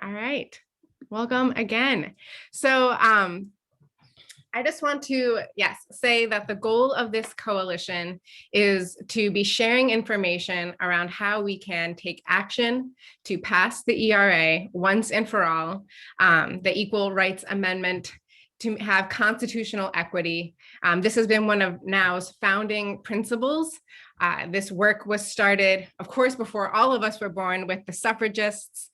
All right. Welcome again. So I just want to, say that the goal of this coalition is to be sharing information around how we can take action to pass the ERA once and for all, the Equal Rights Amendment, to have constitutional equity. This has been one of NOW's founding principles. This work was started, of course, before all of us were born with the suffragists.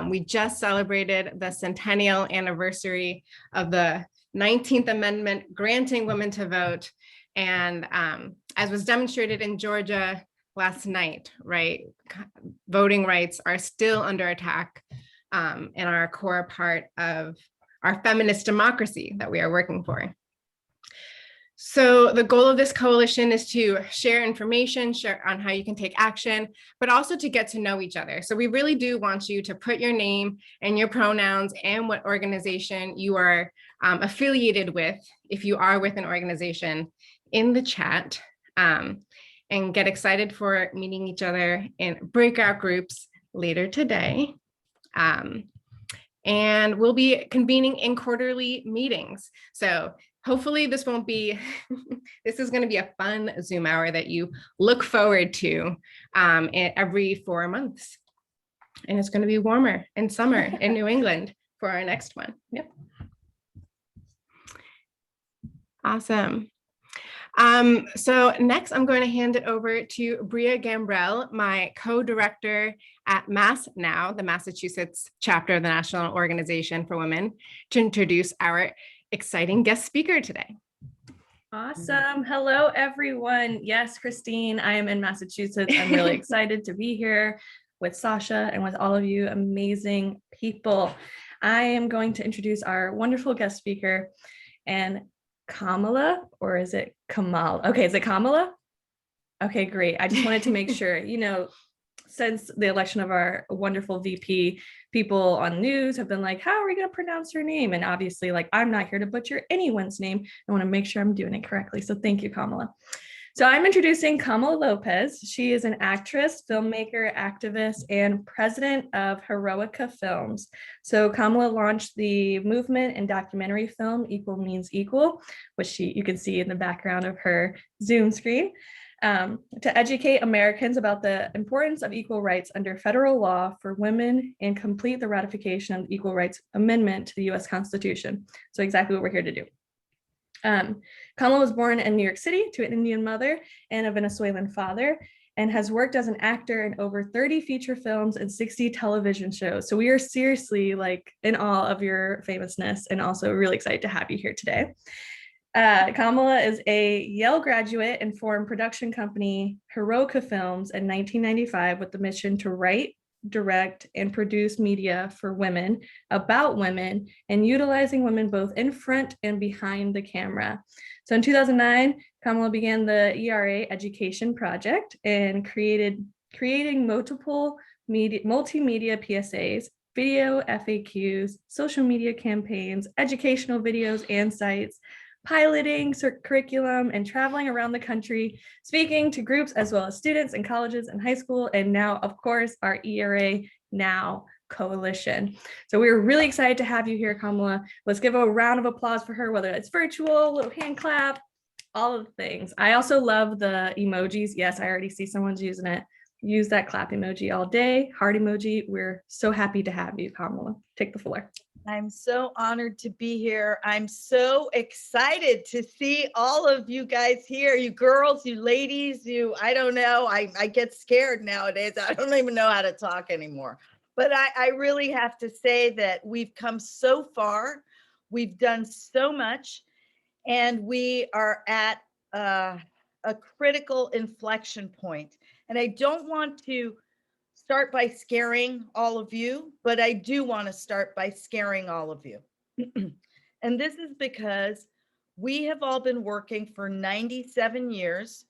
We just celebrated the centennial anniversary of the 19th Amendment granting women to vote. And as was demonstrated in Georgia last night, right, voting rights are still under attack and are a core part of our feminist democracy that we are working for. So the goal of this coalition is to share information, share on how you can take action, but also to get to know each other. So we really do want you to put your name and your pronouns and what organization you are affiliated with, if you are with an organization, in the chat, and get excited for meeting each other in breakout groups later today. And we'll be convening in quarterly meetings. So hopefully this won't be, this is going to be a fun Zoom hour that you look forward to every 4 months. And it's going to be warmer in summer in New England for our next one. Yep. Awesome. So next, I'm going to hand it over to Bria Gambrell, my co-director at MassNow, the Massachusetts chapter of the National Organization for Women, to introduce our exciting guest speaker today. Awesome. Hello, everyone. Yes, Christine, I am in Massachusetts. I'm really excited to be here with Sasha and with all of you amazing people. I am going to introduce our wonderful guest speaker, and Kamala, or is it Kamal? Okay, is it Kamala? Okay, great. I just wanted to make sure, since the election of our wonderful VP, people on news have been like, how are we going to pronounce her name? And obviously, I'm not here to butcher anyone's name. I want to make sure I'm doing it correctly. So thank you, Kamala. So I'm introducing Kamala Lopez. She is an actress, filmmaker, activist, and president of Heroica Films. So Kamala launched the movement and documentary film Equal Means Equal, which you can see in the background of her Zoom screen, to educate Americans about the importance of equal rights under federal law for women and complete the ratification of the Equal Rights Amendment to the U.S. Constitution. So exactly what we're here to do. Kamala was born in New York City to an Indian mother and a Venezuelan father, and has worked as an actor in over 30 feature films and 60 television shows. So we are seriously in awe of your famousness, and also really excited to have you here today. Kamala is a Yale graduate and formed production company Heroica Films in 1995 with the mission to write, direct, and produce media for women, about women, and utilizing women both in front and behind the camera. So in 2009, Kamala began the ERA Education Project and creating multiple multimedia PSAs, video FAQs, social media campaigns, educational videos and sites, piloting curriculum, and traveling around the country, speaking to groups as well as students in colleges and high school, and now, of course, our ERA Now coalition. So we're really excited to have you here, Kamala. Let's give a round of applause for her, whether it's virtual, a little hand clap, all of the things. I also love the emojis. Yes, I already see someone's using it. Use that clap emoji all day, heart emoji. We're so happy to have you, Kamala. Take the floor. I'm so honored to be here. I'm so excited to see all of you guys here, you girls, you ladies, I don't know, I get scared nowadays. I don't even know how to talk anymore. But I really have to say that we've come so far. We've done so much, and we are at a critical inflection point. And I don't want to start by scaring all of you, but I do want to start by scaring all of you. And this is because we have all been working for 97 years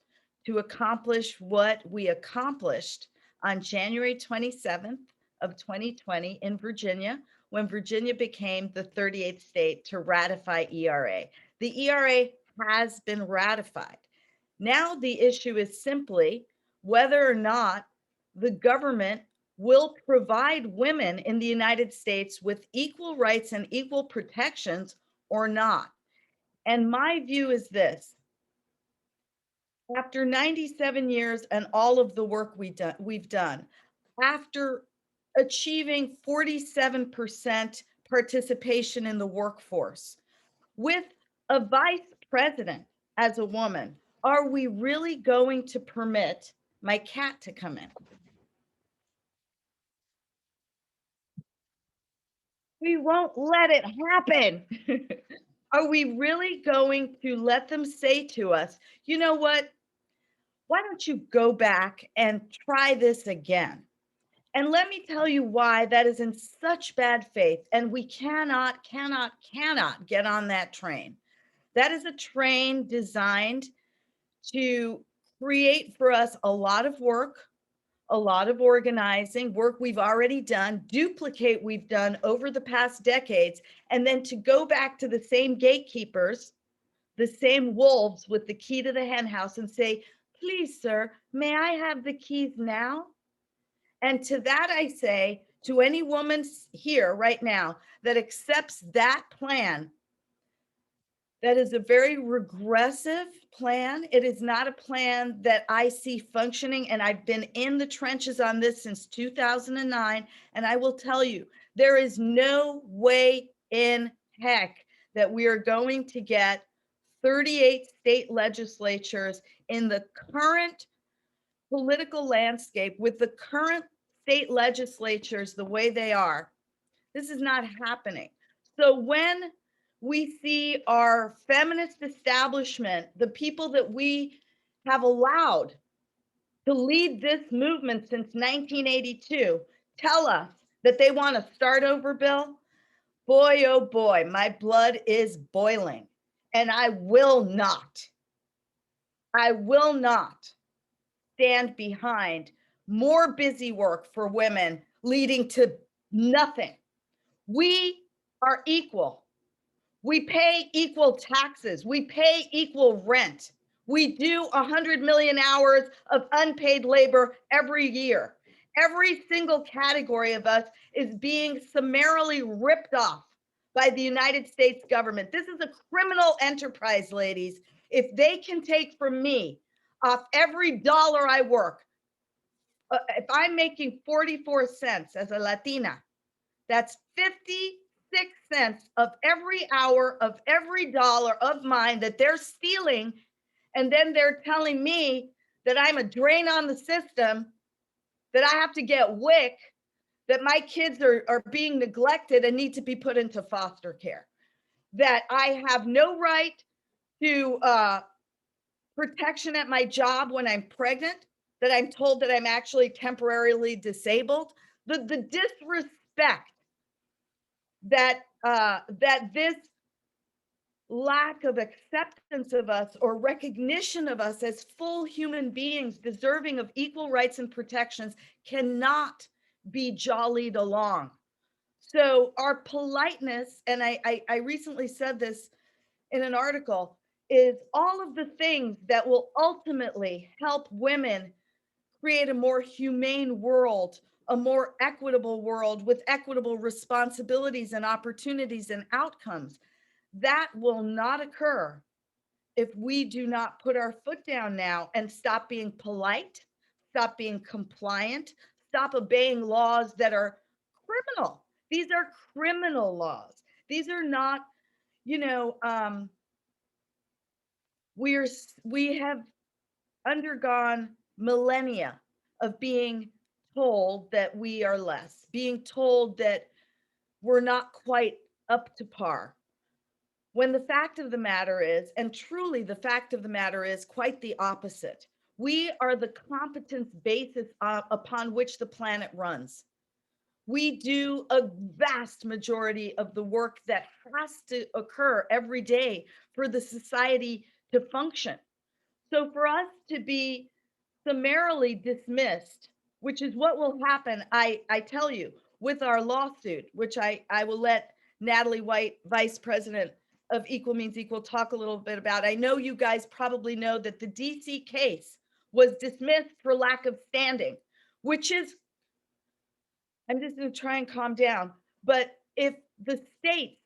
to accomplish what we accomplished on January 27th of 2020 in Virginia, when Virginia became the 38th state to ratify ERA. The ERA has been ratified. Now the issue is simply whether or not the government will provide women in the United States with equal rights and equal protections or not. And my view is this: after 97 years and all of the work we've done, after achieving 47% participation in the workforce, with a vice president as a woman, are we really going to permit my cat to come in? We won't let it happen. Are we really going to let them say to us, you know what? Why don't you go back and try this again? And let me tell you why that is in such bad faith. And we cannot get on that train. That is a train designed to create for us a lot of work, a lot of organizing, work we've already done, duplicate we've done over the past decades, and then to go back to the same gatekeepers, the same wolves with the key to the hen house and say, please, sir, may I have the keys now? And to that I say, to any woman here right now that accepts that plan, that is a very regressive plan. It is not a plan that I see functioning. And I've been in the trenches on this since 2009. And I will tell you, there is no way in heck that we are going to get 38 state legislatures in the current political landscape with the current state legislatures the way they are. This is not happening. So when we see our feminist establishment, the people that we have allowed to lead this movement since 1982, tell us that they want to start over, Bill, boy, oh boy, my blood is boiling. And I will not stand behind more busy work for women leading to nothing. We are equal. We pay equal taxes. We pay equal rent. We do 100 million hours of unpaid labor every year. Every single category of us is being summarily ripped off by the United States government. This is a criminal enterprise, ladies. If they can take from me off every dollar I work, if I'm making 44 cents as a Latina, that's 56 cents of every hour of every dollar of mine that they're stealing. And then they're telling me that I'm a drain on the system, that I have to get WIC, that my kids are being neglected and need to be put into foster care, that I have no right to protection at my job when I'm pregnant, that I'm told that I'm actually temporarily disabled. The disrespect that this lack of acceptance of us or recognition of us as full human beings deserving of equal rights and protections cannot be jollied along. So our politeness, and I recently said this in an article, is all of the things that will ultimately help women create a more humane world, a more equitable world with equitable responsibilities and opportunities and outcomes. That will not occur if we do not put our foot down now and stop being polite, stop being compliant, stop obeying laws that are criminal. These are criminal laws. These are not, we have undergone millennia of being told that we are less, being told that we're not quite up to par. When the fact of the matter is, and truly the fact of the matter is quite the opposite. We are the competence basis upon which the planet runs. We do a vast majority of the work that has to occur every day for the society to function. So for us to be summarily dismissed, which is what will happen, I tell you, with our lawsuit, which I will let Natalie White, Vice President of Equal Means Equal, talk a little bit about. I know you guys probably know that the DC case was dismissed for lack of standing, which is I'm just going to try and calm down. But if the states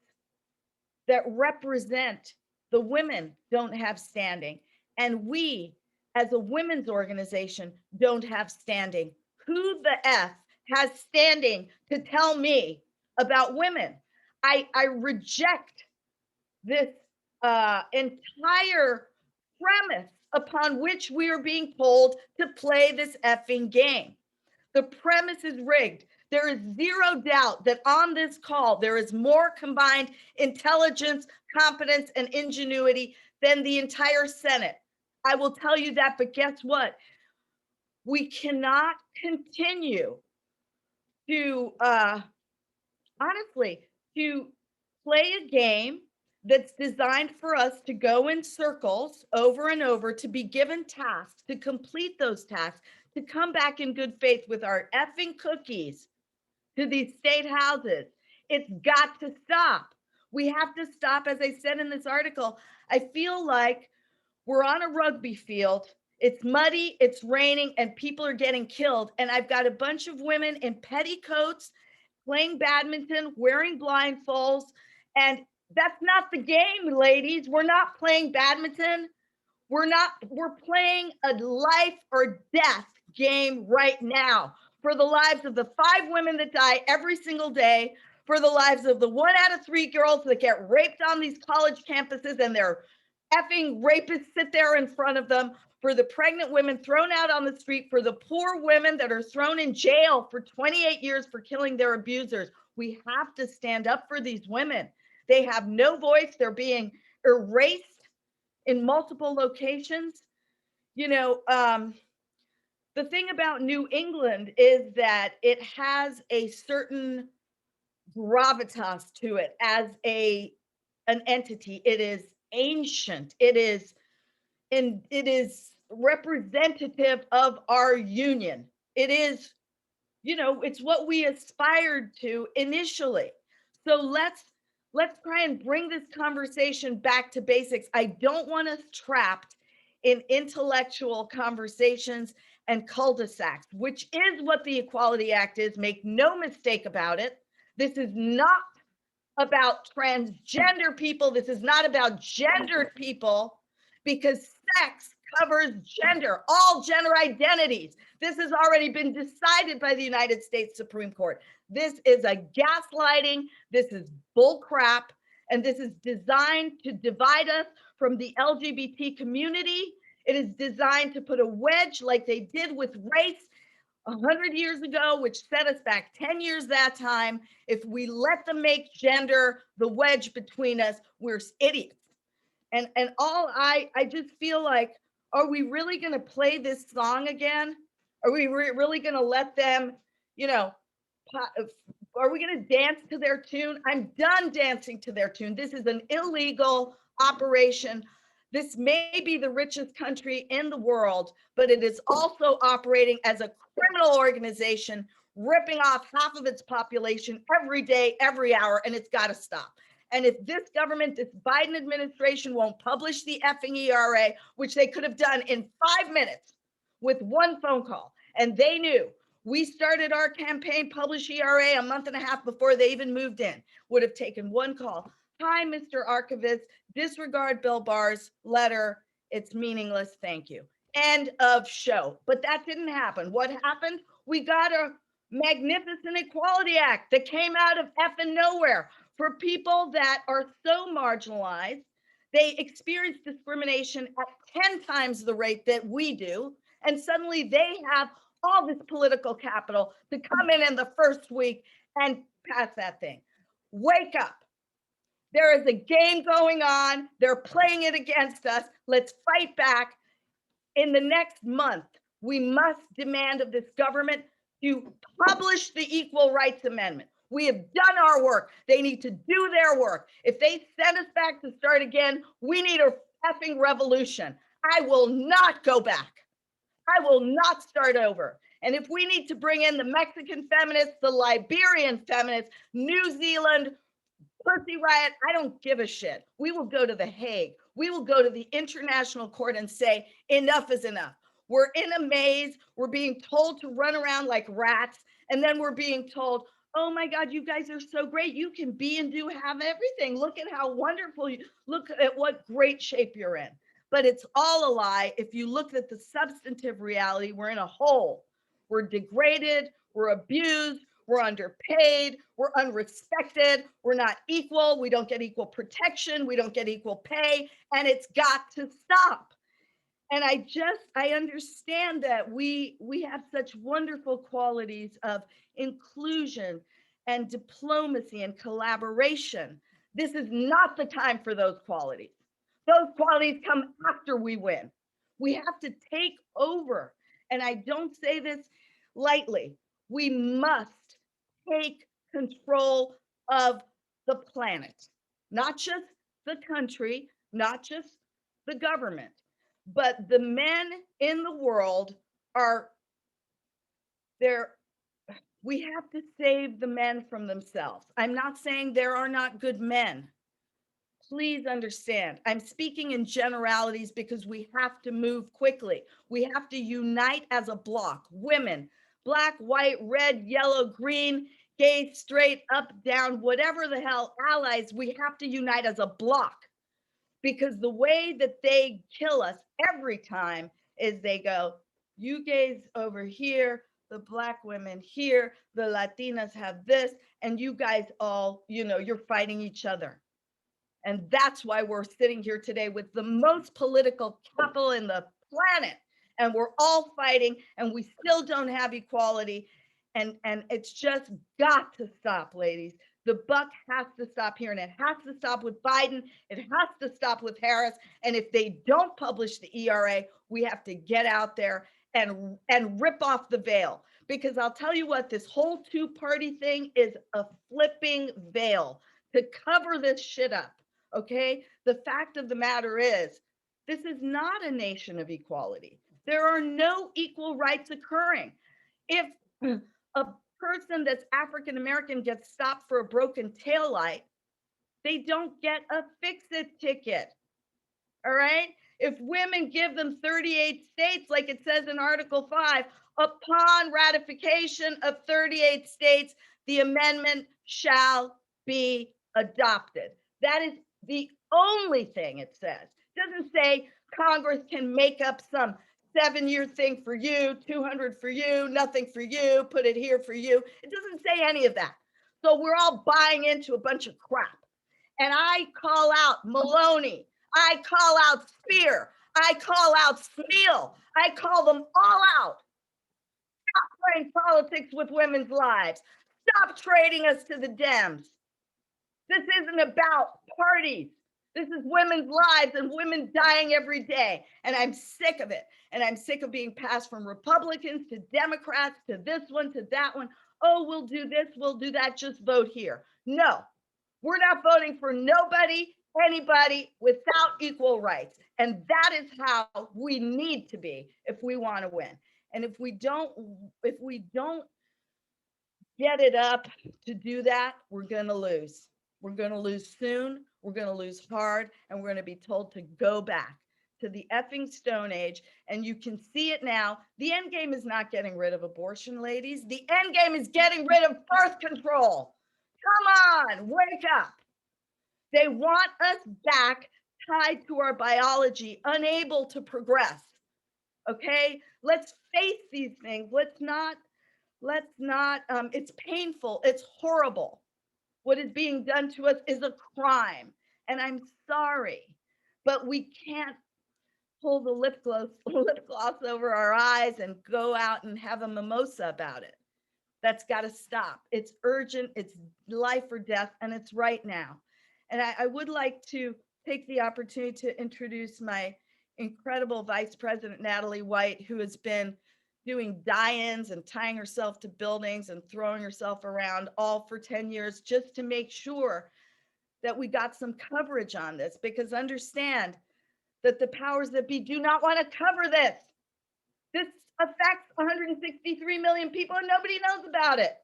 that represent the women don't have standing, and we as a women's organization don't have standing, who the F has standing to tell me about women? I reject this entire premise upon which we are being told to play this effing game. The premise is rigged. There is zero doubt that on this call, there is more combined intelligence, competence, and ingenuity than the entire Senate. I will tell you that, but guess what? We cannot continue to, honestly, to play a game that's designed for us to go in circles over and over, to be given tasks, to complete those tasks, to come back in good faith with our effing cookies to these state houses. It's got to stop. We have to stop. As I said in this article, I feel like we're on a rugby field. It's muddy, it's raining, and people are getting killed. And I've got a bunch of women in petticoats playing badminton, wearing blindfolds. And that's not the game, ladies. We're not playing badminton. We're playing a life or death game right now for the lives of the 5 women that die every single day, for the lives of the 1 out of 3 girls that get raped on these college campuses and their effing rapists sit there in front of them, for the pregnant women thrown out on the street, for the poor women that are thrown in jail for 28 years for killing their abusers. We have to stand up for these women. They have no voice. They're being erased in multiple locations. You know, the thing about New England is that it has a certain gravitas to it as an entity. It is ancient. It is representative of our union. It is, it's what we aspired to initially. So let's try and bring this conversation back to basics. I don't want us trapped in intellectual conversations and cul-de-sacs, which is what the Equality Act is. Make no mistake about it. This is not about transgender people. This is not about gendered people, because sex covers gender, all gender identities. This has already been decided by the United States Supreme Court. This is a gaslighting. This is bull crap. And this is designed to divide us from the LGBT community. It is designed to put a wedge like they did with race 100 years ago, which set us back 10 years that time. If we let them make gender the wedge between us, we're idiots. And I just feel like, are we really going to play this song again? Are we really going to let them, are we going to dance to their tune? I'm done dancing to their tune. This is an illegal operation. This may be the richest country in the world, but it is also operating as a criminal organization, ripping off half of its population every day, every hour, and it's got to stop. And if this government, this Biden administration won't publish the effing ERA, which they could have done in 5 minutes with one phone call, and they knew. We started our campaign, publish ERA, a month and a half before they even moved in. Would have taken one call. Hi, Mr. Archivist, disregard Bill Barr's letter. It's meaningless, thank you. End of show. But that didn't happen. What happened? We got a magnificent Equality Act that came out of effing nowhere for people that are so marginalized. They experience discrimination at 10 times the rate that we do. And suddenly they have all this political capital to come in the first week and pass that thing. Wake up. There is a game going on. They're playing it against us. Let's fight back. In the next month, we must demand of this government to publish the Equal Rights Amendment. We have done our work. They need to do their work. If they send us back to start again, we need a effing revolution. I will not go back. I will not start over. And if we need to bring in the Mexican feminists, the Liberian feminists, New Zealand, Pussy Riot, I don't give a shit. We will go to The Hague. We will go to the International Court and say, enough is enough. We're in a maze. We're being told to run around like rats. And then we're being told, oh my God, you guys are so great. You can be and do have everything. Look at how wonderful you look at what great shape you're in. But it's all a lie. If you look at the substantive reality, we're in a hole. We're degraded, we're abused, we're underpaid, we're unrespected, we're not equal, we don't get equal protection, we don't get equal pay, and it's got to stop. And I understand that we have such wonderful qualities of inclusion and diplomacy and collaboration. This is not the time for those qualities. Those qualities come after we win. We have to take over. And I don't say this lightly. We must take control of the planet, not just the country, not just the government, but the men in the world are there. We have to save the men from themselves. I'm not saying there are not good men. Please understand, I'm speaking in generalities because we have to move quickly. We have to unite as a block. Women, black, white, red, yellow, green, gay, straight, up, down, whatever the hell, allies, we have to unite as a block. Because the way that they kill us every time is they go, you gays over here, the black women here, the Latinas have this, and you guys all, you're fighting each other. And that's why we're sitting here today with the most political capital in the planet. And we're all fighting, and we still don't have equality. And it's just got to stop, ladies. The buck has to stop here, and it has to stop with Biden. It has to stop with Harris. And if they don't publish the ERA, we have to get out there and rip off the veil. Because I'll tell you what, this whole two-party thing is a flipping veil to cover this shit up. Okay, the fact of the matter is, this is not a nation of equality. There are no equal rights occurring. If a person that's African American gets stopped for a broken taillight, they don't get a fix-it ticket. All right? If women give them 38 states, like it says in Article 5, upon ratification of 38 states, the amendment shall be adopted. That is the only thing it says. It doesn't say Congress can make up some 7-year thing for you, 200 for you, nothing for you, put it here for you. It doesn't say any of that. So we're all buying into a bunch of crap. And I call out Maloney. I call out Spear. I call out Smeal. I call them all out. Stop playing politics with women's lives. Stop trading us to the Dems. This isn't about parties. This is women's lives and women dying every day. And I'm sick of it. And I'm sick of being passed from Republicans to Democrats to this one to that one. Oh, we'll do this, we'll do that, just vote here. No, we're not voting for nobody, anybody without equal rights. And that is how we need to be if we want to win. And if we don't get it up to do that, we're going to lose. We're going to lose soon. We're going to lose hard. And we're going to be told to go back to the effing Stone Age. And you can see it now. The end game is not getting rid of abortion, ladies. The end game is getting rid of birth control. Come on, wake up. They want us back tied to our biology, unable to progress. Okay, let's face these things. Let's not, it's painful. It's horrible. What is being done to us is a crime. And I'm sorry, but we can't pull the lip gloss over our eyes and go out and have a mimosa about it. That's got to stop. It's urgent. It's life or death. And it's right now. And I would like to take the opportunity to introduce my incredible Vice President, Natalie White, who has been doing die-ins and tying herself to buildings and throwing herself around all for 10 years just to make sure that we got some coverage on this, because understand that the powers that be do not want to cover this. This affects 163 million people and nobody knows about it.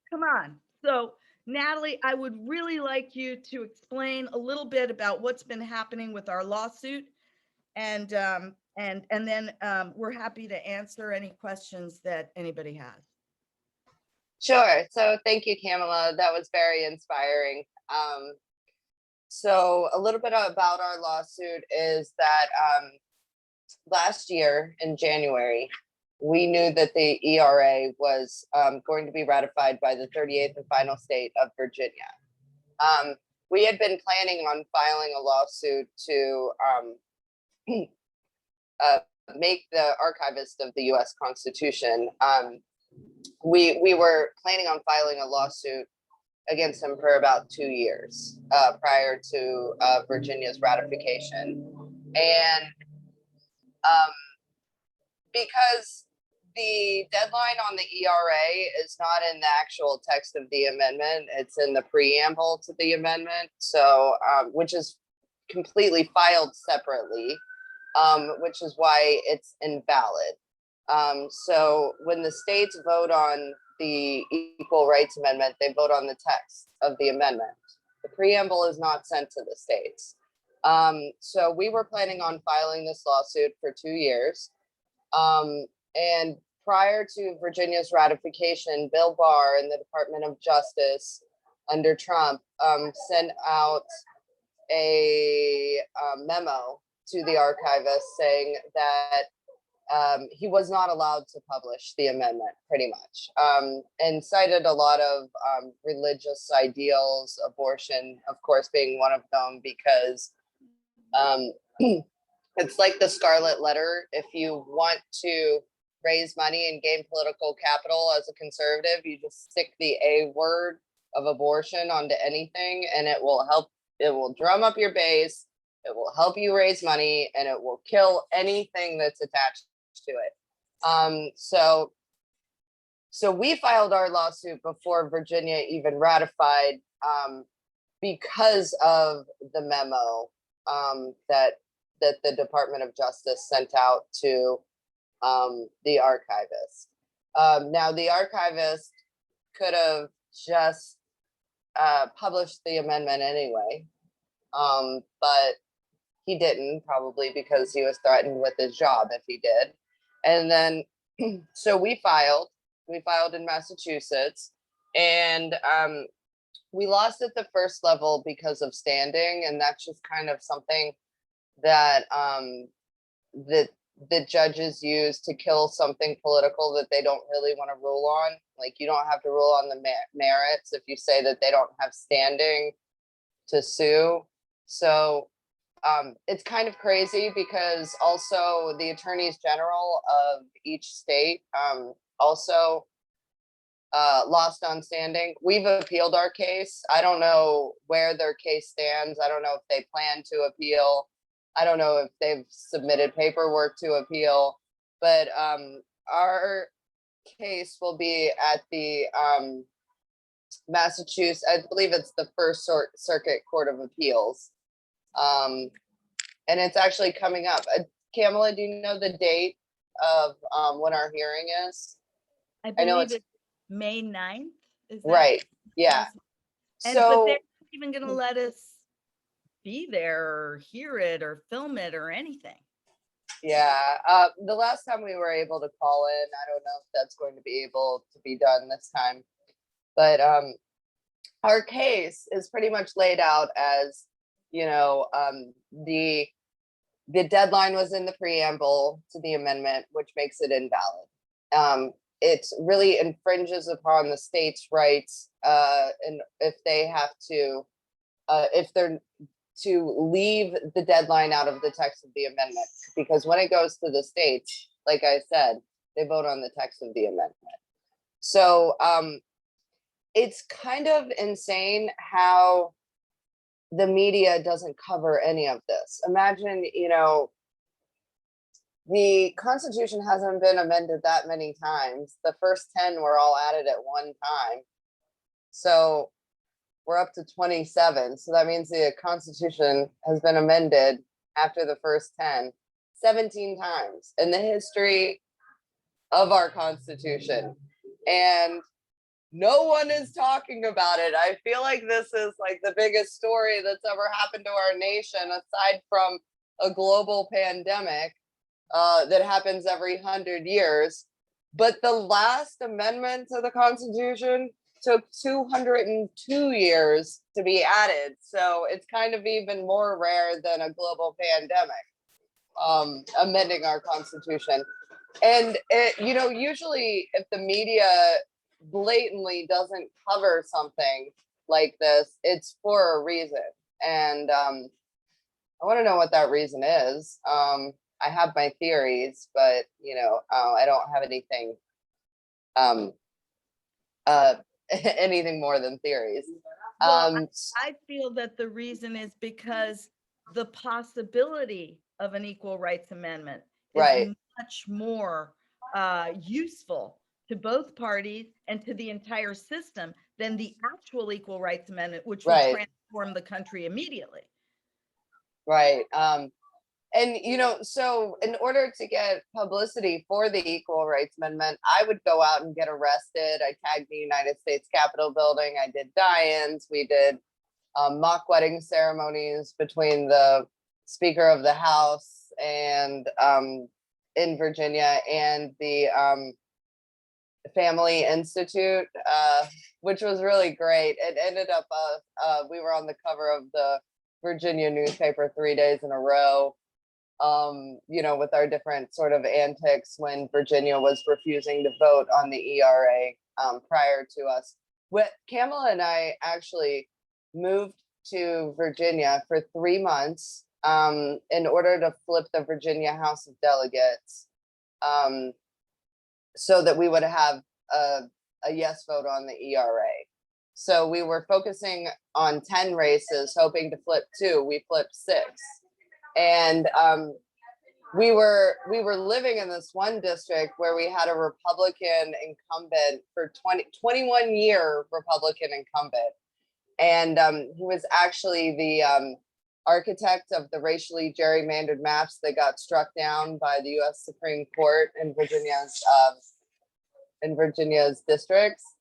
Come on. So Natalie, I would really like you to explain a little bit about what's been happening with our lawsuit, and then we're happy to answer any questions that anybody has. Sure. So thank you, Kamala. That was very inspiring. So a little bit about our lawsuit is that last year in January, we knew that the ERA was going to be ratified by the 38th and final state of Virginia. We had been planning on filing a lawsuit to make the archivist of the U.S. Constitution. We were planning on filing a lawsuit against him for about 2 years prior to Virginia's ratification. And because the deadline on the ERA is not in the actual text of the amendment, it's in the preamble to the amendment. So, which is completely filed separately, which is why it's invalid. So when the states vote on the Equal Rights Amendment, they vote on the text of the amendment. The preamble is not sent to the states. So we were planning on filing this lawsuit for 2 years. And prior to Virginia's ratification, Bill Barr and the Department of Justice under Trump sent out a memo to the archivist saying that he was not allowed to publish the amendment, pretty much, and cited a lot of religious ideals, abortion, of course, being one of them, because it's like the Scarlet Letter. If you want to raise money and gain political capital as a conservative, you just stick the A word of abortion onto anything, and it will help. It will drum up your base. It will help you raise money, and it will kill anything that's attached to it. So we filed our lawsuit before Virginia even ratified, because of the memo that the Department of Justice sent out to the archivist. Now, the archivist could have just published the amendment anyway, but he didn't, probably because he was threatened with his job if he did. And then, so we filed in Massachusetts, and we lost at the first level because of standing, and that's just kind of something that the judges use to kill something political that they don't really want to rule on. Like, you don't have to rule on the merits if you say that they don't have standing to sue. So it's kind of crazy, because also the attorneys general of each state also lost on standing. We've appealed our case. I don't know where their case stands. I don't know if they plan to appeal. I don't know if they've submitted paperwork to appeal, but our case will be at the Massachusetts, I believe it's the First Circuit Court of Appeals. And it's actually coming up. Kamala, do you know the date of when our hearing is? I know it's May 9th. Is that right? Yeah. And so, but they're not even going to let us be there or hear it or film it or anything. Yeah. The last time we were able to call in, I don't know if that's going to be able to be done this time, but our case is pretty much laid out as, you know, the deadline was in the preamble to the amendment, which makes it invalid. It really infringes upon the state's rights, and if they have to, if they're to leave the deadline out of the text of the amendment, because when it goes to the states, like I said, they vote on the text of the amendment. So it's kind of insane how the media doesn't cover any of this. Imagine, you know, the Constitution hasn't been amended that many times. The first 10 were all added at one time. So we're up to 27. So that means the Constitution has been amended after the first 17 times in the history of our Constitution. And no one is talking about it. I feel like this is like the biggest story that's ever happened to our nation, aside from a global pandemic that happens every 100 years. But the last amendment to the Constitution took 202 years to be added. So it's kind of even more rare than a global pandemic, amending our Constitution. And usually if the media blatantly doesn't cover something like this, it's for a reason. And I want to know what that reason is. I have my theories, but I don't have anything anything more than theories. Well, I feel that the reason is because the possibility of an equal rights amendment is Right. much more useful to both parties and to the entire system than the actual equal rights amendment, which would Right. transform the country immediately. Right. And so in order to get publicity for the Equal Rights Amendment, I would go out and get arrested. I tagged the United States Capitol building. I did die-ins. We did mock wedding ceremonies between the Speaker of the House and in Virginia and the Family Institute, which was really great. It ended up we were on the cover of the Virginia newspaper 3 days in a row. With our different sort of antics when Virginia was refusing to vote on the ERA prior to us. Kamala and I actually moved to Virginia for 3 months in order to flip the Virginia House of Delegates so that we would have a yes vote on the ERA. So we were focusing on 10 races, hoping to flip 2. We flipped 6. And we were living in this one district where we had a Republican incumbent for 21-year Republican incumbent. And he was actually the architect of the racially gerrymandered maps that got struck down by the U.S. Supreme Court in Virginia's districts.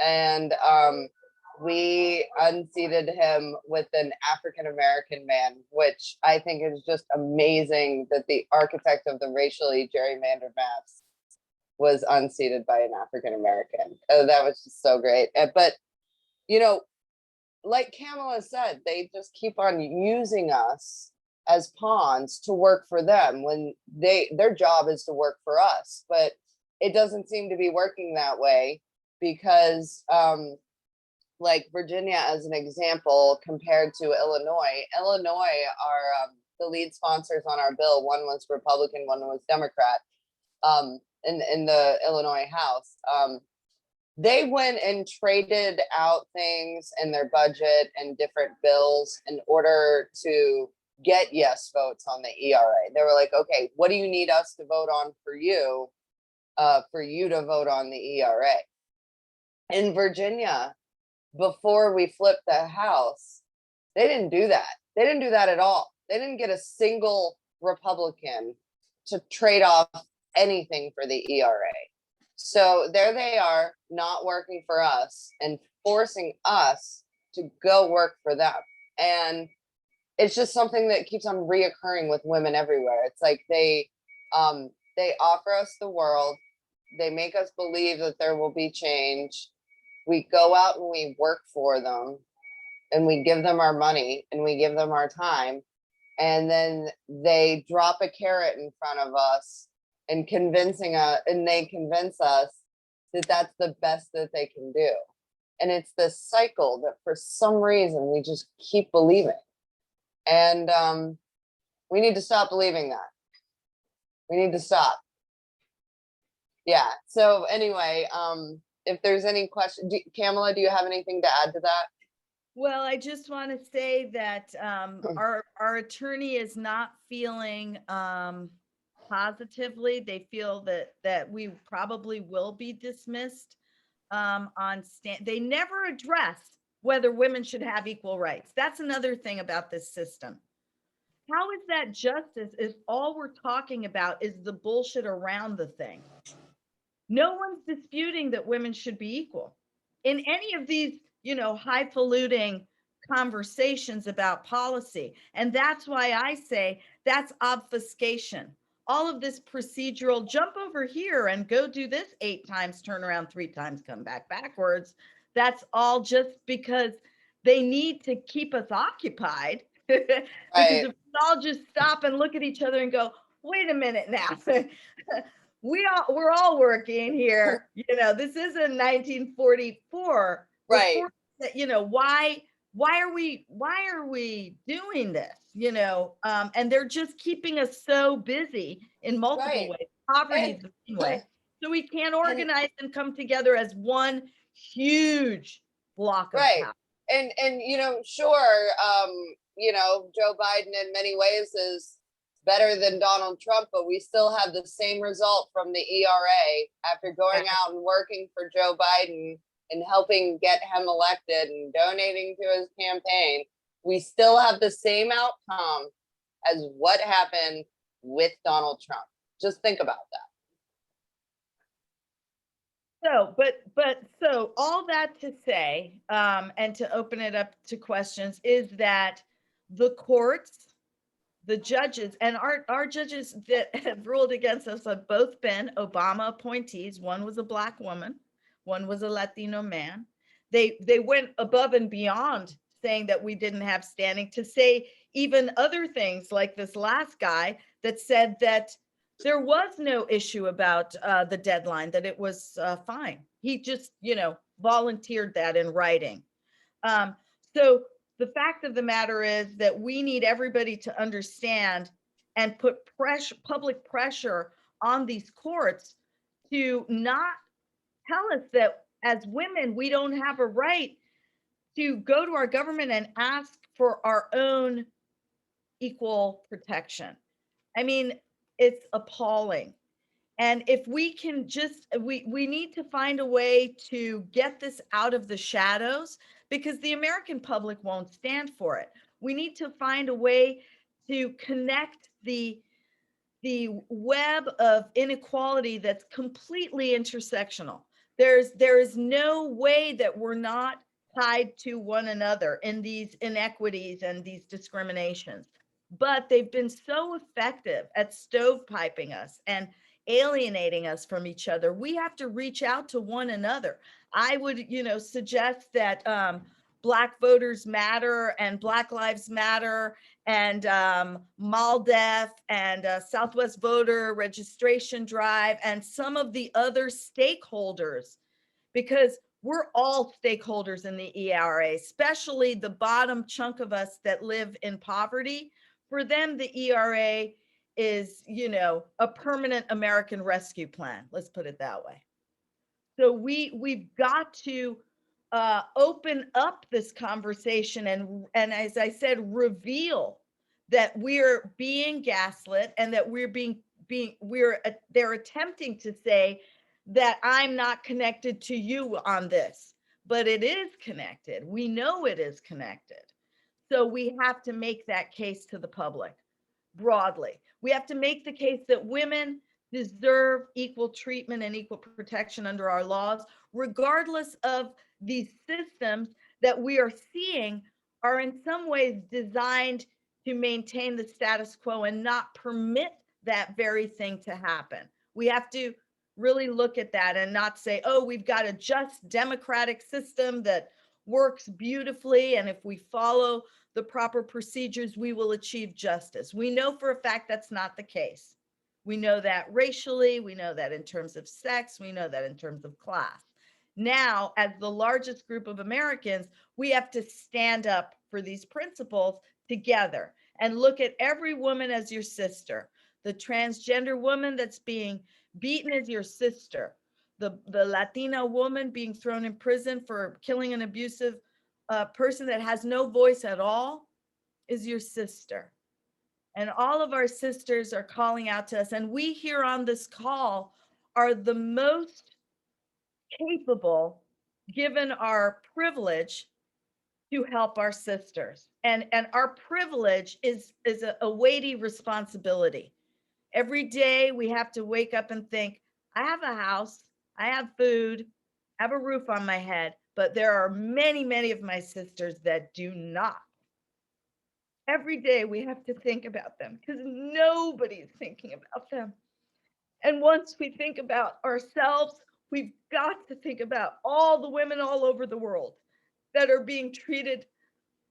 And we unseated him with an African-American man, which I think is just amazing that the architect of the racially gerrymandered maps was unseated by an African-American. That was just so great. But, like Kamala said, they just keep on using us as pawns to work for them when their job is to work for us. But it doesn't seem to be working that way because like Virginia, as an example, compared to Illinois are the lead sponsors on our bill. One was Republican, one was Democrat in the Illinois House. They went and traded out things in their budget and different bills in order to get yes votes on the ERA. They were like, okay, what do you need us to vote on for you to vote on the ERA? In Virginia, before we flipped the House, they didn't do that. They didn't do that at all. They didn't get a single Republican to trade off anything for the ERA. So there they are, not working for us and forcing us to go work for them. And it's just something that keeps on reoccurring with women everywhere. It's like they offer us the world. They make us believe that there will be change. We go out and we work for them and we give them our money and we give them our time. And then they drop a carrot in front of us and they convince us that that's the best that they can do. And it's this cycle that for some reason we just keep believing. And we need to stop believing that. We need to stop. Yeah. So anyway, if there's any question, Kamala, do you have anything to add to that? Well, I just want to say that our attorney is not feeling positively. They feel that we probably will be dismissed they never addressed whether women should have equal rights. That's another thing about this system. How is that justice if all we're talking about is the bullshit around the thing? No one's disputing that women should be equal in any of these, highfalutin conversations about policy. And that's why I say that's obfuscation. all of this procedural jump over here and go do this 8 times, turn around 3 times, come back backwards. That's all just because they need to keep us occupied. Because Right. if we all just stop and look at each other and go, wait a minute now, we're all working here. You know, this isn't 1944. Right. You know, why are we doing this? You know, and they're just keeping us so busy in multiple Right. ways. Poverty is And the same way. So we can't and organize and come together as one huge block of right. power. And you know, sure, you know, Joe Biden in many ways is better than Donald Trump, but we still have the same result from the ERA after going out and working for Joe Biden and helping get him elected and donating to his campaign. We still have the same outcome as what happened with Donald Trump. Just think about that. So, so all that to say, and to open it up to questions, is that the courts, the judges, and our judges that have ruled against us have both been Obama appointees. One was a Black woman, one was a Latino man. They went above and beyond saying that we didn't have standing to say even other things, like this last guy that said that there was no issue about the deadline, that it was fine. He just, you know, volunteered that in writing. So the fact of the matter is that we need everybody to understand and put public pressure on these courts to not tell us that as women, we don't have a right to go to our government and ask for our own equal protection. I mean, it's appalling. And if we can just, we need to find a way to get this out of the shadows, because the American public won't stand for it. We need to find a way to connect the web of inequality that's completely intersectional. There is no way that we're not tied to one another in these inequities and these discriminations. But they've been so effective at stovepiping us and alienating us from each other. We have to reach out to one another. I would, you know, suggest that Black Voters Matter and Black Lives Matter and MALDEF and Southwest Voter Registration Drive and some of the other stakeholders, because we're all stakeholders in the ERA, especially the bottom chunk of us that live in poverty. For them, the ERA is, you know, a permanent American rescue plan. Let's put it that way. So we've got to open up this conversation and as I said, reveal that we're being gaslit and that they're attempting to say that I'm not connected to you on this, but it is connected. We know it is connected. So we have to make that case to the public broadly. We have to make the case that women deserve equal treatment and equal protection under our laws, regardless of these systems that we are seeing are in some ways designed to maintain the status quo and not permit that very thing to happen. We have to really look at that and not say, oh, we've got a just democratic system that works beautifully, and if we follow the proper procedures, we will achieve justice. We know for a fact that's not the case. We know that racially, we know that in terms of sex, we know that in terms of class. Now, as the largest group of Americans, we have to stand up for these principles together and look at every woman as your sister. The transgender woman that's being beaten is your sister. The Latina woman being thrown in prison for killing an abusive person that has no voice at all is your sister. And all of our sisters are calling out to us. And we here on this call are the most capable, given our privilege, to help our sisters. And our privilege is a weighty responsibility. Every day we have to wake up and think, I have a house, I have food, I have a roof on my head, but there are many, many of my sisters that do not. Every day we have to think about them because nobody's thinking about them. And once we think about ourselves, we've got to think about all the women all over the world that are being treated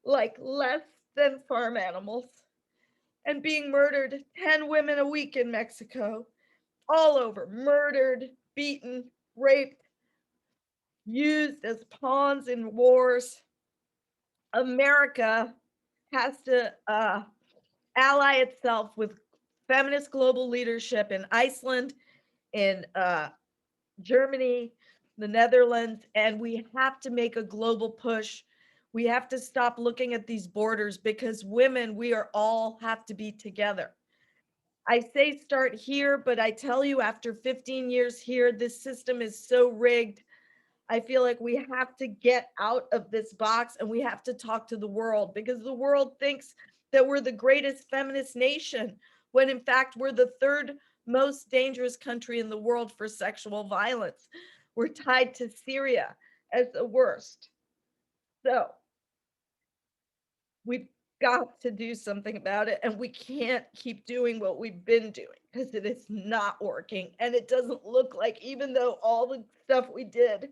like less than farm animals and being murdered. 10 women a week in Mexico, all over, murdered, beaten, raped, used as pawns in wars. America has to ally itself with feminist global leadership in Iceland, in Germany, the Netherlands, and we have to make a global push. We have to stop looking at these borders because women, we are all have to be together. I say start here, but I tell you, after 15 years here, this system is so rigged. I feel like we have to get out of this box and we have to talk to the world because the world thinks that we're the greatest feminist nation when in fact we're the third most dangerous country in the world for sexual violence. We're tied to Syria as the worst. So we've got to do something about it, and we can't keep doing what we've been doing because it is not working. And it doesn't look like, even though all the stuff we did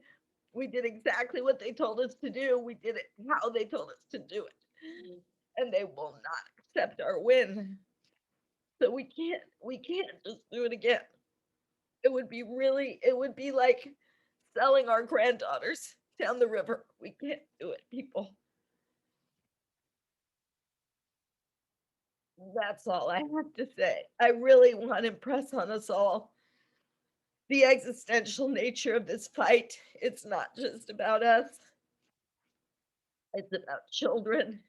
exactly what they told us to do. We did it how they told us to do it. And they will not accept our win. So we can't just do it again. It would be like selling our granddaughters down the river. We can't do it, people. That's all I have to say. I really want to impress on us all the existential nature of this fight. It's not just about us. It's about children.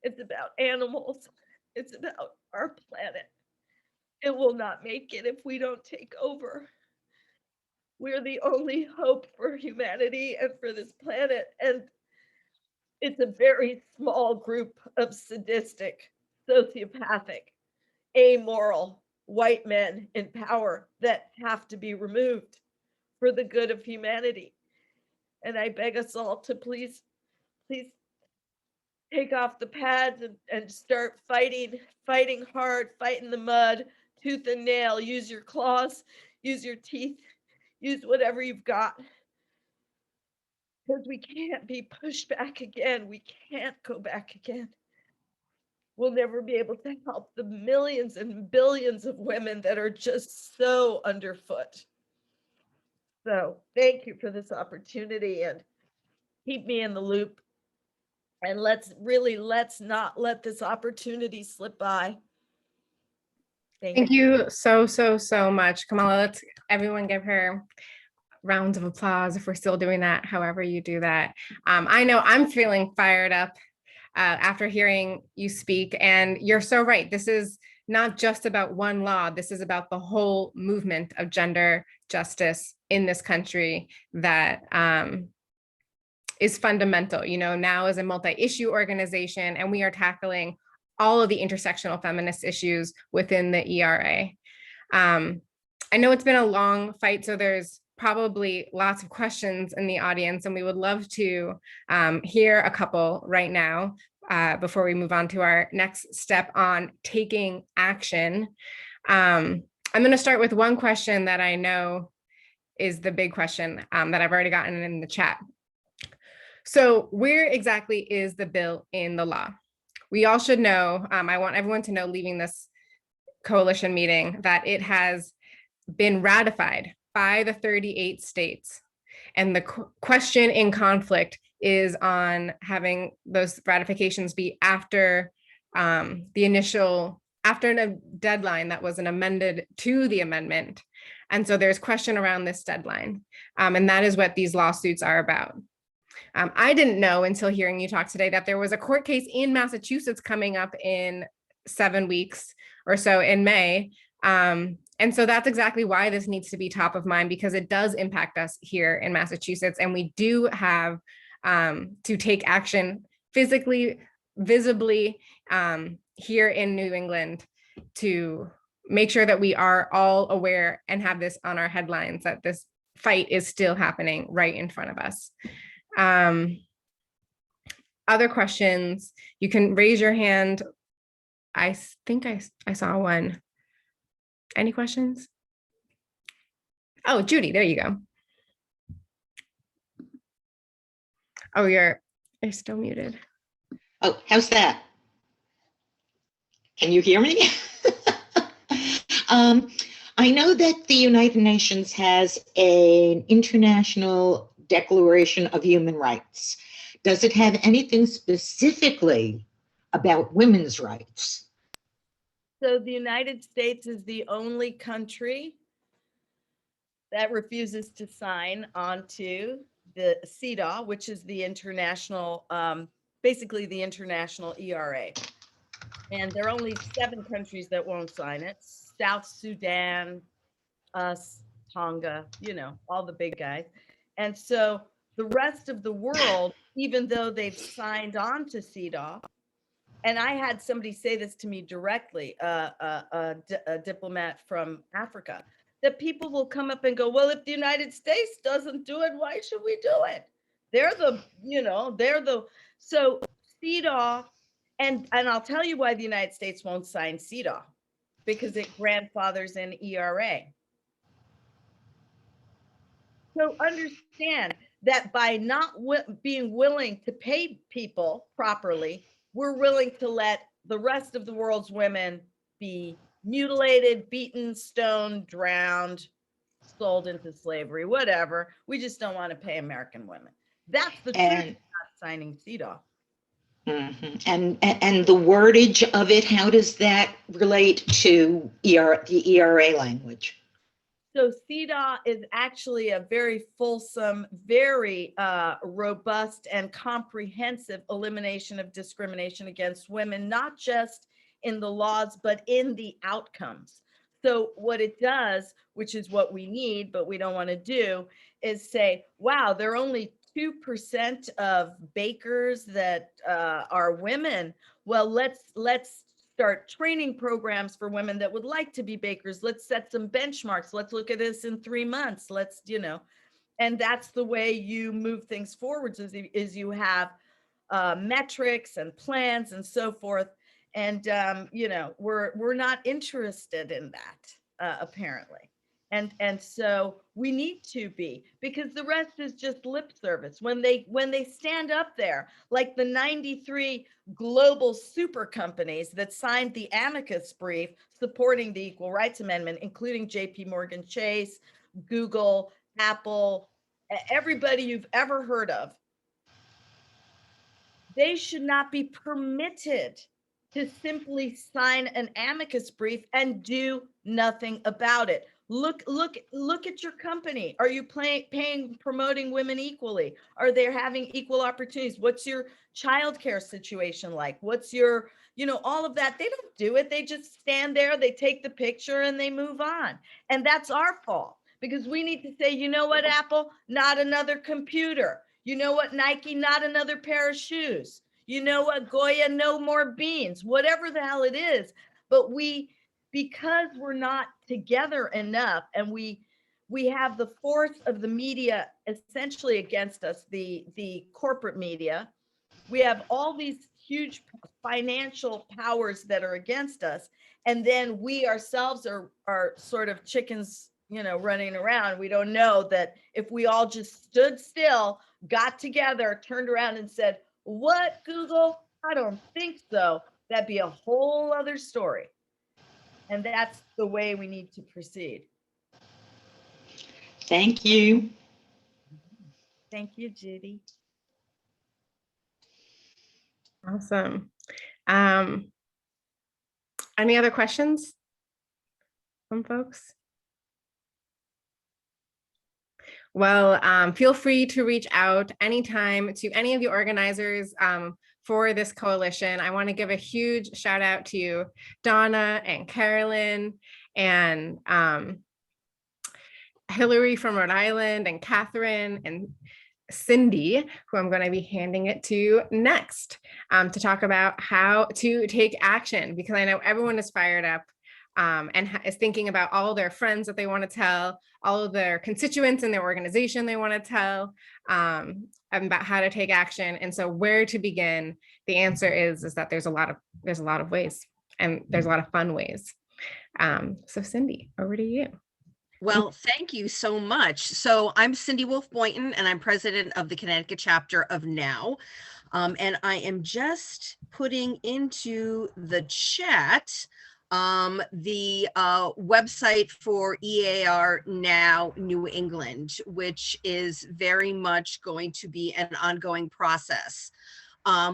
It's about animals. It's about our planet. It will not make it if we don't take over. We're the only hope for humanity and for this planet. And it's a very small group of sadistic, sociopathic, amoral white men in power that have to be removed for the good of humanity. And I beg us all to please take off the pads and start fighting hard, fight in the mud, tooth and nail, use your claws, use your teeth, use whatever you've got. Because we can't be pushed back again. We can't go back again. We'll never be able to help the millions and billions of women that are just so underfoot. So thank you for this opportunity and keep me in the loop. And let's not let this opportunity slip by. Thank you so much, Kamala. Let's everyone give her rounds of applause if we're still doing that, however you do that. I know I'm feeling fired up after hearing you speak, and you're so right. This is not just about one law. This is about the whole movement of gender justice in this country that is fundamental. You know, now as a multi-issue organization, and we are tackling all of the intersectional feminist issues within the ERA. I know it's been a long fight, so there's probably lots of questions in the audience, and we would love to hear a couple right now before we move on to our next step on taking action. I'm going to start with one question that I know is the big question that I've already gotten in the chat. So where exactly is the bill in the law? We all should know, I want everyone to know leaving this coalition meeting that it has been ratified by the 38 states. And the question in conflict is on having those ratifications be after after a deadline that was amended to the amendment. And so there's question around this deadline. And that is what these lawsuits are about. I didn't know until hearing you talk today that there was a court case in Massachusetts coming up in 7 weeks or so in May. And so that's exactly why this needs to be top of mind, because it does impact us here in Massachusetts. And we do have to take action physically, visibly here in New England to make sure that we are all aware and have this on our headlines, that this fight is still happening right in front of us. other questions, you can raise your hand. I think I saw one. Any questions? Oh, Judy, there you go. Oh, you're still muted. Oh, how's that? Can you hear me? I know that the United Nations has an international Declaration of Human Rights. Does it have anything specifically about women's rights? So the United States is the only country that refuses to sign onto the CEDAW, which is the international, basically the international ERA. And there are only 7 countries that won't sign it. South Sudan, us, Tonga, you know, all the big guys. And so the rest of the world, even though they've signed on to CEDAW, and I had somebody say this to me directly, a diplomat from Africa, that people will come up and go, well, if the United States doesn't do it, why should we do it? They're the, you know, so CEDAW, and I'll tell you why the United States won't sign CEDAW, because it grandfathers in ERA. So understand that by not being willing to pay people properly, we're willing to let the rest of the world's women be mutilated, beaten, stoned, drowned, sold into slavery, whatever. We just don't want to pay American women. That's the truth of not signing CEDAW. And the wordage of it, how does that relate to the ERA language? So CEDAW is actually a very fulsome, very robust and comprehensive elimination of discrimination against women, not just in the laws, but in the outcomes. So what it does, which is what we need, but we don't want to do, is say, wow, there are only 2% of bakers that are women. Well, let's start training programs for women that would like to be bakers. Let's set some benchmarks. Let's look at this in 3 months. Let's, you know, and that's the way you move things forwards, is you have metrics and plans and so forth. And, you know, we're not interested in that, apparently. And so we need to be, because the rest is just lip service. When they stand up there, like the 93 global super companies that signed the amicus brief supporting the Equal Rights Amendment, including JP Morgan Chase, Google, Apple, everybody you've ever heard of, they should not be permitted to simply sign an amicus brief and do nothing about it. Look at your company. Are you promoting women equally? Are they having equal opportunities? What's your childcare situation like? What's your, you know, all of that? They don't do it. They just stand there, they take the picture and they move on. And that's our fault, because we need to say, you know what, Apple, not another computer. You know what, Nike, not another pair of shoes. You know what, Goya, no more beans, whatever the hell it is. But because we're not together enough, and we have the force of the media essentially against us, the corporate media, we have all these huge financial powers that are against us, and then we ourselves are sort of chickens, you know, running around. We don't know that if we all just stood still, got together, turned around and said, what, Google? I don't think so. That'd be a whole other story. And that's the way we need to proceed. Thank you. Thank you, Judy. Awesome. Any other questions from folks? Well, feel free to reach out anytime to any of the organizers for this coalition. I want to give a huge shout out to Donna and Carolyn and Hillary from Rhode Island, and Catherine and Cindy, who I'm going to be handing it to next, to talk about how to take action, because I know everyone is fired up and is thinking about all their friends that they want to tell, all of their constituents in their organization they want to tell, about how to take action. And so where to begin, the answer is that there's a lot of ways, and there's a lot of fun ways. So Cindy, over to you. Well, thank you so much. So I'm Cindy Wolf Boynton, and I'm president of the Connecticut chapter of NOW. And I am just putting into the chat the website for EAR Now New England, which is very much going to be an ongoing process.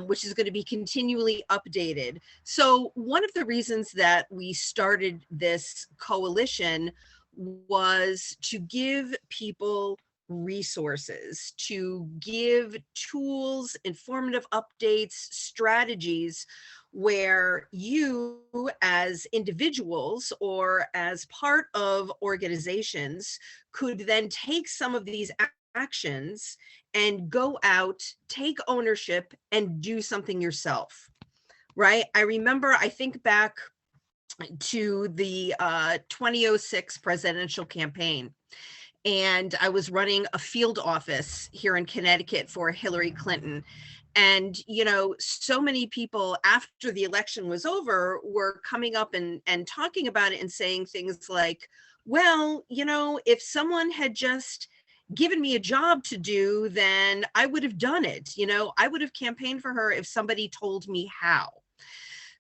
Which is going to be continually updated. So one of the reasons that we started this coalition was to give people resources, to give tools, informative updates, strategies where you as individuals or as part of organizations could then take some of these actions and go out, take ownership, and do something yourself, right? I think back to the 2006 presidential campaign, and I was running a field office here in Connecticut for Hillary Clinton. And, you know, so many people after the election was over were coming up and talking about it and saying things like, well, you know, if someone had just given me a job to do, then I would have done it. You know, I would have campaigned for her if somebody told me how.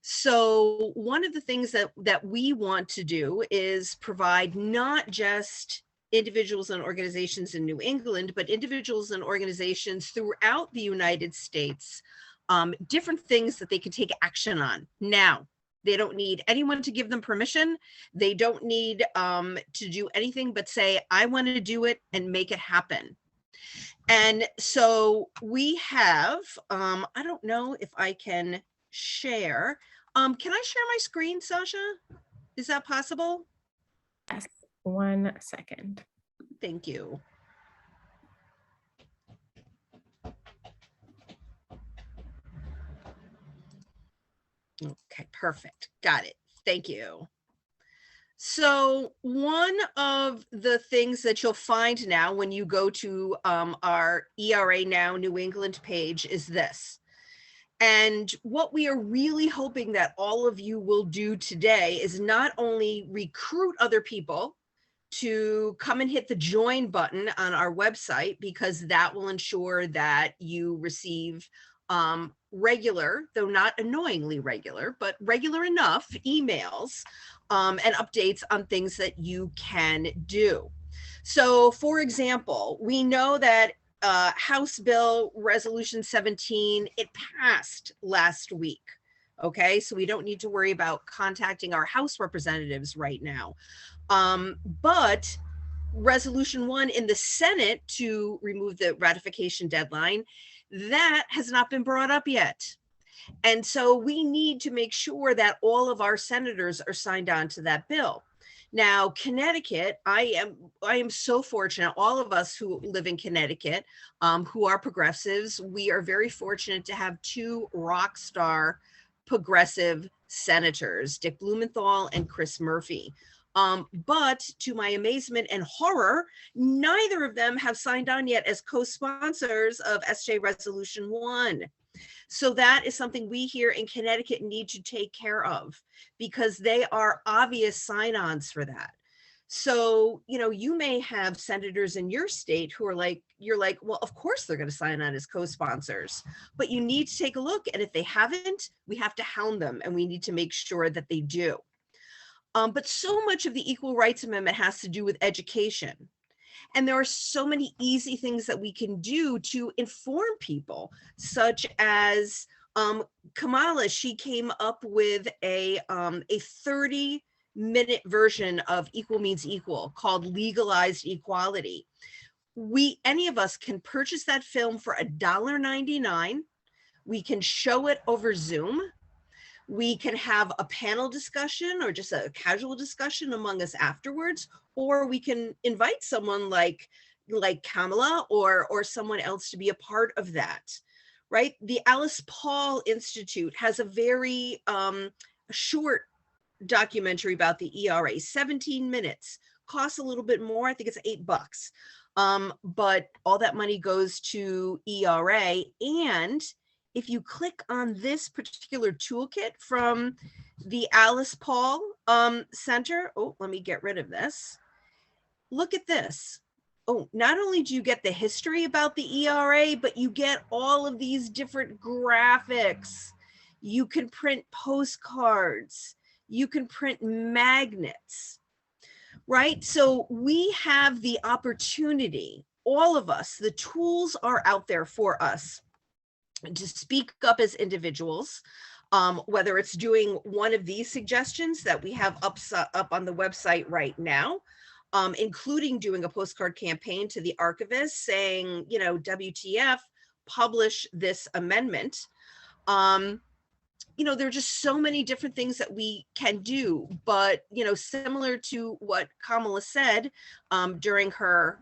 So one of the things that we want to do is provide not just individuals and organizations in New England, but individuals and organizations throughout the United States, different things that they can take action on. Now, they don't need anyone to give them permission. They don't need to do anything but say, I want to do it and make it happen. And so we have, I don't know if I can share. Can I share my screen, Sasha? Is that possible? Yes, 1 second. Thank you. Okay, perfect. Got it. Thank you. So one of the things that you'll find now when you go to our ERA Now New England page is this. And what we are really hoping that all of you will do today is not only recruit other people to come and hit the join button on our website, because that will ensure that you receive regular, though not annoyingly regular, but regular enough emails and updates on things that you can do. So for example, we know that House Bill Resolution 17, it passed last week. Okay, so we don't need to worry about contacting our House representatives right now. But Resolution 1 in the Senate to remove the ratification deadline, that has not been brought up yet. And so we need to make sure that all of our senators are signed on to that bill. Now, Connecticut, I am so fortunate, all of us who live in Connecticut, who are progressives, we are very fortunate to have two rock star progressive senators, Dick Blumenthal and Chris Murphy. But to my amazement and horror, neither of them have signed on yet as co-sponsors of SJ Resolution 1. So that is something we here in Connecticut need to take care of, because they are obvious sign-ons for that. So, you know, you may have senators in your state who are like, you're like, well, of course they're going to sign on as co-sponsors, but you need to take a look. And if they haven't, we have to hound them, and we need to make sure that they do. But so much of the Equal Rights Amendment has to do with education. And there are so many easy things that we can do to inform people, such as Kamala, she came up with a 30-minute version of Equal Means Equal called Legalized Equality. Any of us can purchase that film for $1.99. We can show it over Zoom. We can have a panel discussion or just a casual discussion among us afterwards, or we can invite someone like Kamala or someone else to be a part of that, right? The Alice Paul Institute has a very short documentary about the ERA, 17 minutes, costs a little bit more. I think it's $8. But all that money goes to ERA. And if you click on this particular toolkit from the Alice Paul Center, oh, let me get rid of this. Look at this. Oh, not only do you get the history about the ERA, but you get all of these different graphics. You can print postcards. You can print magnets, right? So we have the opportunity, all of us, the tools are out there for us to speak up as individuals, whether it's doing one of these suggestions that we have up on the website right now, including doing a postcard campaign to the archivist saying, you know, WTF, publish this amendment. You know, there are just so many different things that we can do, but, you know, similar to what Kamala said during her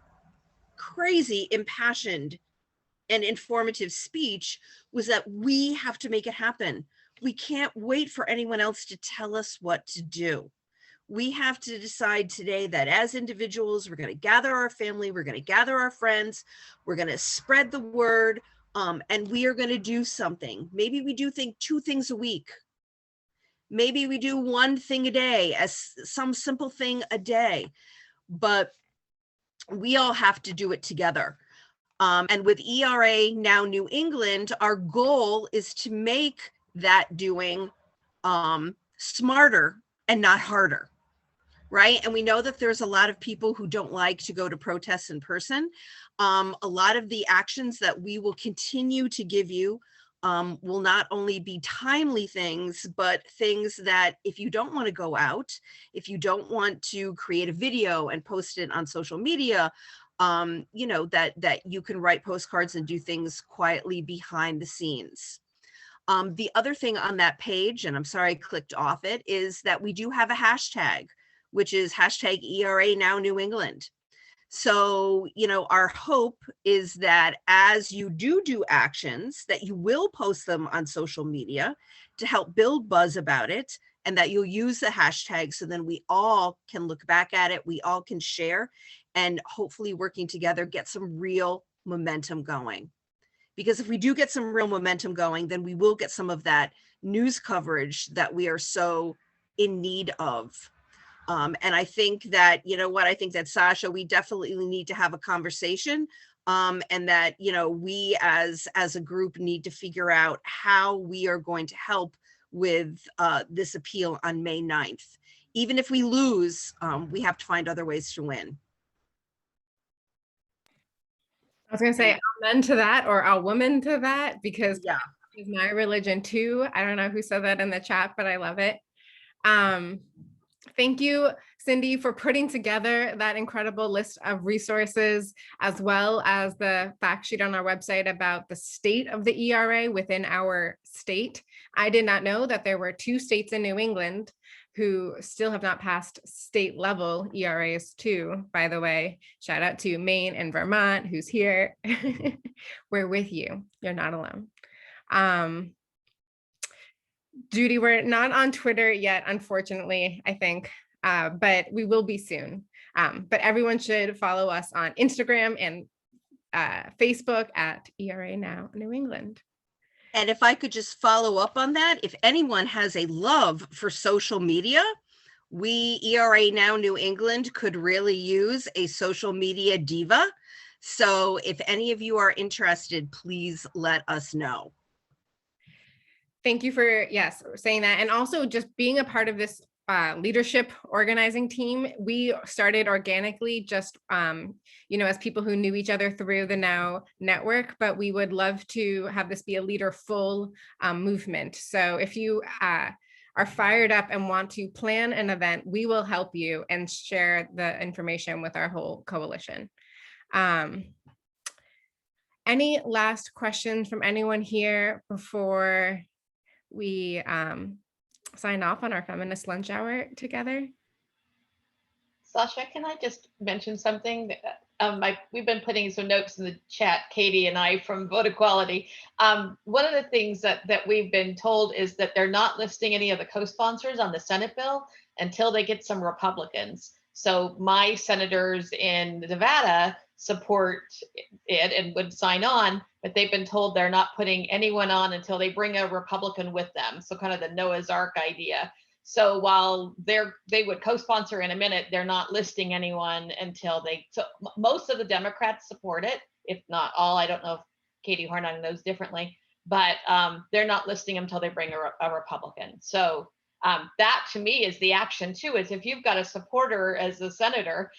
crazy, impassioned and informative speech, was that we have to make it happen. We can't wait for anyone else to tell us what to do. We have to decide today that as individuals, we're going to gather our family, we're going to gather our friends, we're going to spread the word, and we are going to do something. Maybe we do 2 things a week. Maybe we do 1 thing a day, as some simple thing a day, but we all have to do it together. And with ERA Now New England, our goal is to make that doing smarter and not harder, right? And we know that there's a lot of people who don't like to go to protests in person. A lot of the actions that we will continue to give you will not only be timely things, but things that if you don't want to go out, if you don't want to create a video and post it on social media, you know, that you can write postcards and do things quietly behind the scenes. The other thing on that page, and I'm sorry I clicked off it, is that we do have a hashtag, which is hashtag ERA Now New England. So, you know, our hope is that as you do actions, that you will post them on social media to help build buzz about it, and that you'll use the hashtag so then we all can look back at it, we all can share, and hopefully working together get some real momentum going. Because if we do get some real momentum going, then we will get some of that news coverage that we are so in need of. And I think that, you know what, I think that Sasha, we definitely need to have a conversation, and that, you know, we as a group need to figure out how we are going to help with this appeal on May 9th. Even if we lose, we have to find other ways to win. I was going to say amen to that, or a woman to that, because Yeah, is my religion too. I don't know who said that in the chat, but I love it. Thank you, Cindy, for putting together that incredible list of resources, as well as the fact sheet on our website about the state of the ERA within our state. I did not know that there were 2 states in New England who still have not passed state level ERAs too, by the way. Shout out to Maine and Vermont, who's here. We're with you. You're not alone. Judy, we're not on Twitter yet, unfortunately, I think, but we will be soon. But everyone should follow us on Instagram and Facebook at ERA Now New England. and if I could just follow up on that, if anyone has a love for social media, we, ERA Now New England, could really use a social media diva. So if any of you are interested, please let us know. Thank you for, yes, saying that. And also just being a part of this leadership organizing team. We started organically just, you know, as people who knew each other through the Now network, but we would love to have this be a leader-full movement. So if you are fired up and want to plan an event, we will help you and share the information with our whole coalition. Any last questions from anyone here before we sign off on our feminist lunch hour together? Sasha, can I just mention something? we've been putting some notes in the chat, Katie and I from Vote Equality. One of the things that we've been told is that they're not listing any of the co-sponsors on the Senate bill until they get some Republicans. So my senators in Nevada support it and would sign on, but they've been told they're not putting anyone on until they bring a Republican with them. So kind of the Noah's Ark idea. So while they would co-sponsor in a minute, they're not listing anyone until so most of the Democrats support it, if not all. I don't know if Katie Hornung knows differently, but they're not listing them until they bring a Republican. So that to me is the action too, is if you've got a supporter as a senator,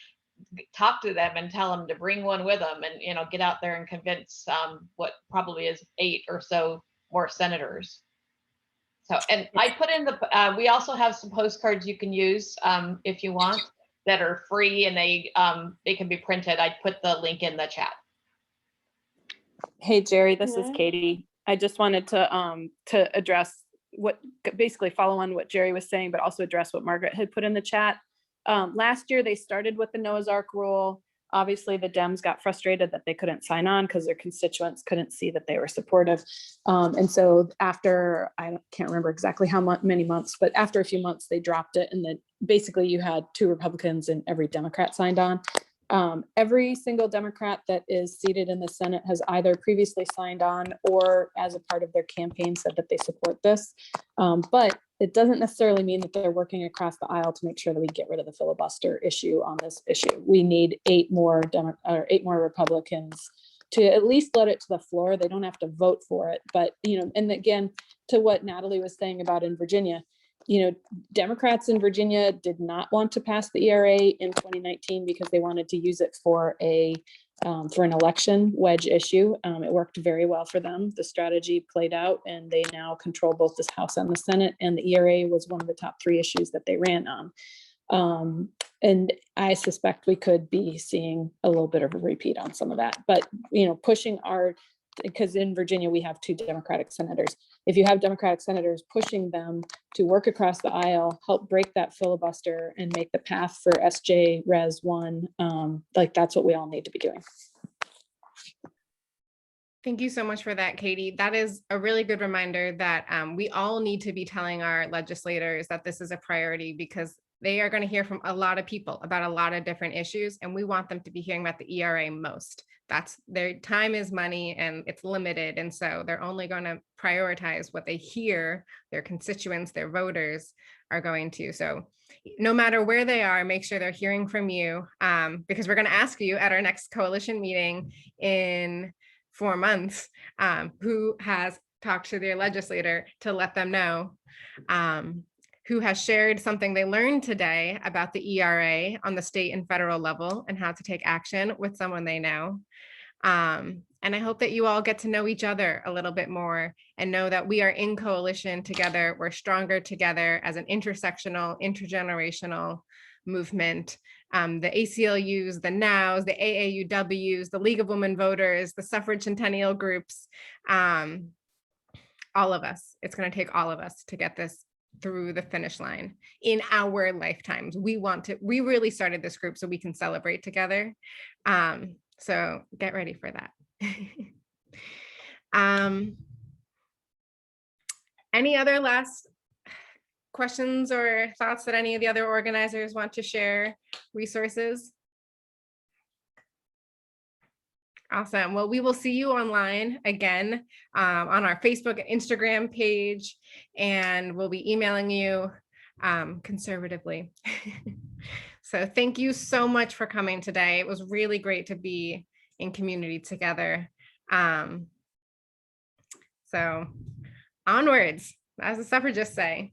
talk to them and tell them to bring one with them and, you know, get out there and convince what probably is 8 or so more senators. So, and I put in we also have some postcards you can use if you want that are free and they can be printed. I put the link in the chat. Hey, Jerry, this is Katie. I just wanted to address basically follow on what Jerry was saying, but also address what Margaret had put in the chat. Last year, they started with the Noah's Ark rule. Obviously, the Dems got frustrated that they couldn't sign on because their constituents couldn't see that they were supportive. And so after, I can't remember exactly how many months, but after a few months, they dropped it. And then basically you had 2 Republicans and every Democrat signed on. Every single Democrat that is seated in the Senate has either previously signed on or as a part of their campaign said that they support this. But it doesn't necessarily mean that they're working across the aisle to make sure that we get rid of the filibuster issue on this issue. We need 8 more Republicans to at least let it to the floor. They don't have to vote for it. But, you know, and again, to what Natalie was saying about in Virginia, you know, Democrats in Virginia did not want to pass the ERA in 2019 because they wanted to use it for an election wedge issue. It worked very well for them. The strategy played out and they now control both this House and the Senate, and the ERA was one of the top 3 issues that they ran on. And I suspect we could be seeing a little bit of a repeat on some of that, but, you know, because in Virginia, we have 2 Democratic senators. If you have Democratic senators pushing them to work across the aisle, help break that filibuster and make the path for SJ Res 1, like that's what we all need to be doing. Thank you so much for that, Katie. That is a really good reminder that we all need to be telling our legislators that this is a priority, because they are going to hear from a lot of people about a lot of different issues, and we want them to be hearing about the ERA most. That's their time is money and it's limited. And so they're only going to prioritize what they hear their constituents, their voters are going to. So no matter where they are, make sure they're hearing from you, because we're going to ask you at our next coalition meeting in 4 months, who has talked to their legislator to let them know, who has shared something they learned today about the ERA on the state and federal level and how to take action with someone they know. And I hope that you all get to know each other a little bit more and know that we are in coalition together. We're stronger together as an intersectional, intergenerational movement. The ACLUs, the NOWs, the AAUWs, the League of Women Voters, the suffrage centennial groups, all of us. It's going to take all of us to get this through the finish line in our lifetimes. We really started this group so we can celebrate together. So get ready for that. Any other last questions or thoughts that any of the other organizers want to share? Resources? Awesome. Well, we will see you online again on our Facebook and Instagram page, and we'll be emailing you conservatively. So thank you so much for coming today. It was really great to be in community together. So onwards, as the suffragists say.